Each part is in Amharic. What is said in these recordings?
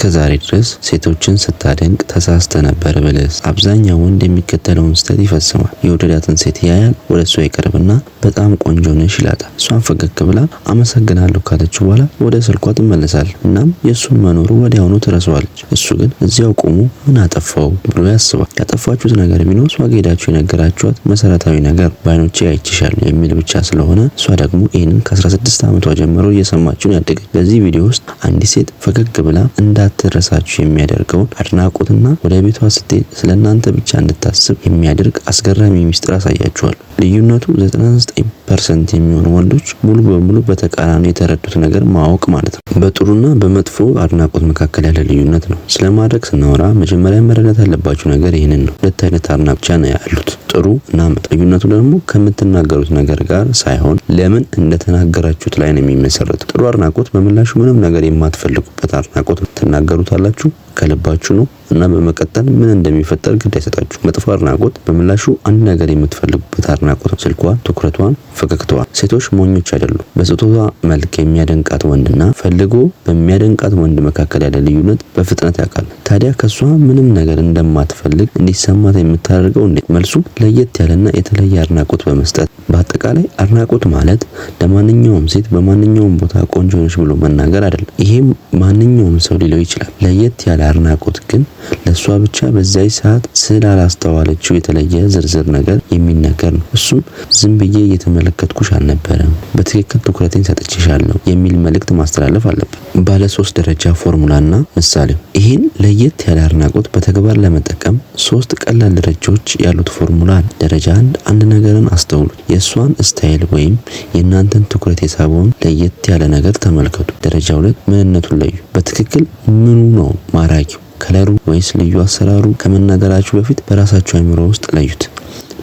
ከዛሬ ድረስ ሴቶችን ስታደንቅ ተሳስተ ነበር ብለስ። አብዛኛው ወንድ የሚከተለውን ስህተት ይፈጽማል። የወደዳትን ሴት ያያል፣ ወደ እሷ ይቀርብና በጣም ቆንጆ ነሽ ይላታል። እሷን ፈገግ ብላ አመሰግናለሁ ካለችው በኋላ ወደ ስልኳ ትመለሳለች። እናም የእሱን መኖሩ ወዲያውኑ ትረሳዋለች። እሱ ግን እዚያው ቆሞ ምን አጠፋው ብሎ ያስባል። ያጠፋችሁት ነገር ቢኖር እሷ ሄዳችሁ የነገራችኋት መሰረታዊ ነገር በዓይኖቼ አይችሻለሁ የሚል ብቻ ስለሆነ እሷ ደግሞ ይህንን ከ16 ዓመቷ ጀምሮ እየሰማችሁን ያደገች። በዚህ ቪዲዮ ውስጥ አንዲት ሴት ፈገግ ብላ እንዳትረሳችሁ የሚያደርገውን አድናቆትና ወደ ቤቷ ስትሄድ ስለእናንተ ብቻ እንድታስብ የሚያደርግ አስገራሚ ሚስጥር አሳያችኋል። ልዩነቱ 99% የሚሆኑ ወንዶች ሙሉ በሙሉ በተቃራኒ የተረዱት ነገር ማወቅ ማለት ነው። በጥሩና በመጥፎ አድናቆት መካከል ያለ ልዩነት ነው። ስለማድረግ ስናወራ መጀመሪያ መረዳት ያለባችሁ ነገር ይህንን ነው። ሁለት አይነት አድናቆት ብቻ ነው ያሉት፣ ጥሩ እና መጥፎ። ልዩነቱ ደግሞ ከምትናገሩት ነገር ጋር ሳይሆን ለምን እንደተናገራችሁት ላይ ነው የሚመሰረተው። ጥሩ አድናቆት በምላሹ ምንም ነገር የማትፈልጉበት አድናቆት ነው። ትናገሩታላችሁ፣ ከልባችሁ ነው እና በመቀጠል ምን እንደሚፈጠር ግድ አይሰጣችሁ። መጥፎ አድናቆት በምላሹ አንድ ነገር የምትፈልጉበት አድናቆት ነው። ስልኳን፣ ትኩረቷን፣ ፈገግታዋን። ሴቶች ሞኞች አይደሉም። በስጦታ መልክ የሚያደንቃት ወንድና ፈልጎ በሚያደንቃት ወንድ መካከል ያለ ልዩነት በፍጥነት ያውቃል። ታዲያ ከሷ ምንም ነገር እንደማትፈልግ እንዲሰማት የምታደርገው እንዴት? መልሱ ለየት ያለና የተለየ አድናቆት በመስጠት። በአጠቃላይ አድናቆት ማለት ለማንኛውም ሴት በማንኛውም ቦታ ቆንጆ ነሽ ብሎ መናገር አይደለም። ይሄም ማንኛውም ሰው ሊለው ይችላል። ለየት ያለ አድናቆት ግን ለሷ ብቻ በዛይ ሰዓት ስላላስተዋለችው የተለየ ዝርዝር ነገር የሚነገር ነው። እሱም ዝም ብዬ እየተመለከትኩሽ አልነበረም፣ በትክክል ትኩረቴን ሰጥቼሻለሁ የሚል መልእክት ማስተላለፍ አለበት። ባለ 3 ደረጃ ፎርሙላና ምሳሌ። ይህን ለየት ያለ አድናቆት በተግባር ለመጠቀም 3 ቀላል ደረጃዎች ያሉት ፎርሙላ አለ። ደረጃ 1 አንድ ነገርን አስተውሉ። የእሷን ስታይል ወይም የእናንተን ትኩረት የሳበውን ለየት ያለ ነገር ተመልከቱ። ደረጃ 2 ምንነቱን ለዩ። በትክክል ምኑ ነው ማራኪው? ከለሩ ወይስ ልዩ አሰራሩ? ከመናገራችሁ በፊት በራሳችሁ አእምሮ ውስጥ ለዩት።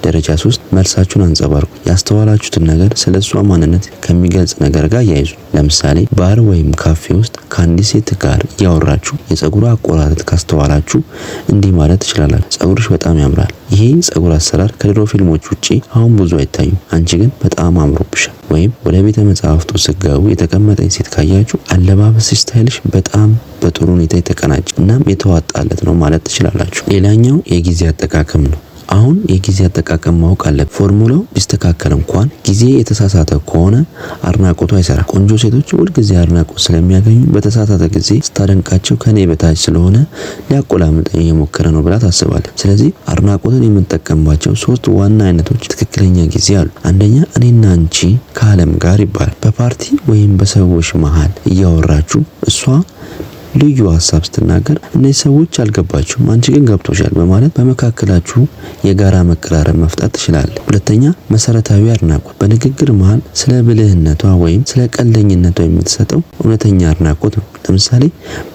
ደረጃ 3 መልሳችሁን አንጸባርቁ። ያስተዋላችሁትን ነገር ስለሷ ማንነት ከሚገልጽ ነገር ጋር ያይዙ። ለምሳሌ ባር ወይም ካፌ ውስጥ ከአንዲት ሴት ጋር እያወራችሁ የጸጉሯ አቆራረጥ ካስተዋላችሁ እንዲህ ማለት ትችላላችሁ። ጸጉርሽ በጣም ያምራል። ይሄ ጸጉር አሰራር ከድሮ ፊልሞች ውጪ አሁን ብዙ አይታዩም። አንቺ ግን በጣም አምሮብሻል። ወይም ወደ ቤተ መጻሕፍቱ ስገቡ የተቀመጠች ሴት ካያችሁ አለባበስ ስታይልሽ በጣም በጥሩ ሁኔታ የተቀናጀ እናም የተዋጣለት ነው ማለት ትችላላችሁ። ሌላኛው የጊዜ አጠቃቀም ነው። አሁን የጊዜ አጠቃቀም ማወቅ አለብን። ፎርሙላው ቢስተካከል እንኳን ጊዜ የተሳሳተ ከሆነ አድናቆቱ አይሰራ። ቆንጆ ሴቶች ሁልጊዜ አድናቆት ስለሚያገኙ በተሳሳተ ጊዜ ስታደንቃቸው ከኔ በታች ስለሆነ ሊያቆላምጠኝ እየሞከረ ነው ብላ ታስባለች። ስለዚህ አድናቆትን የምንጠቀምባቸው 3 ዋና አይነቶች ትክክለኛ ጊዜ አሉ። አንደኛ እኔና አንቺ ከዓለም ጋር ይባላል። በፓርቲ ወይም በሰዎች መሃል እያወራችሁ እሷ ልዩ ሀሳብ ስትናገር እነዚህ ሰዎች አልገባቸውም፣ አንቺ ግን ገብቶሻል በማለት በመካከላችሁ የጋራ መቀራረብ መፍጠር ትችላለህ። ሁለተኛ መሰረታዊ አድናቆት። በንግግር መሃል ስለ ብልህነቷ ወይም ስለ ቀልደኝነቷ የምትሰጠው እውነተኛ አድናቆት ነው። ለምሳሌ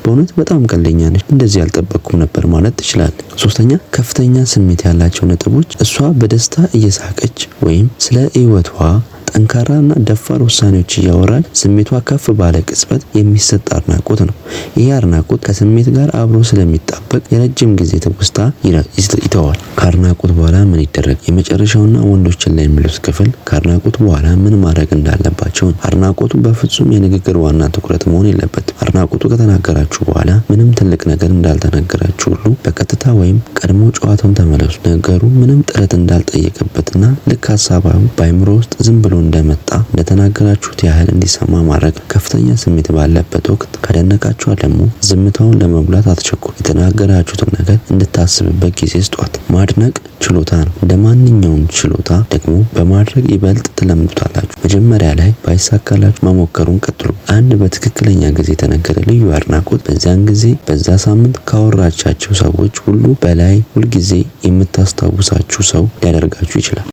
በእውነት በጣም ቀልደኛ ነች፣ እንደዚህ አልጠበቅኩም ነበር ማለት ትችላለህ። ሶስተኛ ከፍተኛ ስሜት ያላቸው ነጥቦች። እሷ በደስታ እየሳቀች ወይም ስለ ህይወቷ ጠንካራና ደፋር ውሳኔዎች እያወራች ስሜቷ ከፍ ባለ ቅጽበት የሚሰጥ አድናቆት ነው። ይህ አድናቆት ከስሜት ጋር አብሮ ስለሚጣበቅ የረጅም ጊዜ ትውስታ ይተዋል። ከአድናቆት በኋላ ምን ይደረግ? የመጨረሻውና ወንዶችን ላይ የሚሉት ክፍል ከአድናቆት በኋላ ምን ማድረግ እንዳለባቸው። አድናቆቱ በፍጹም የንግግር ዋና ትኩረት መሆን የለበትም። አድናቆቱ ከተናገራችሁ በኋላ ምንም ትልቅ ነገር እንዳልተናገራችሁ ሁሉ በቀጥታ ወይም ቀድሞ ጨዋታውን ተመለሱ። ነገሩ ምንም ጥረት እንዳልጠየቀበትና ልክ ሀሳባዊ በአይምሮ ውስጥ ዝም ብሎ እንደመጣ እንደተናገራችሁት ያህል እንዲሰማ ማድረግ። ከፍተኛ ስሜት ባለበት ወቅት ካደነቃችኋት ደግሞ ዝምታውን ለመብላት አትቸኩሉ። የተናገራችሁትን ነገር እንድታስብበት ጊዜ ስጧት። ማድነቅ ችሎታ ነው። እንደ ማንኛውም ችሎታ ደግሞ በማድረግ ይበልጥ ትለምዱታላችሁ። መጀመሪያ ላይ ባይሳካላችሁ መሞከሩን ቀጥሉ። አንድ በትክክለኛ ጊዜ የተነገረ ልዩ አድናቆት በዛን ጊዜ በዛ ሳምንት ካወራቻቸው ሰዎች ሁሉ በላይ ሁልጊዜ የምታስታውሳችሁ ሰው ሊያደርጋችሁ ይችላል።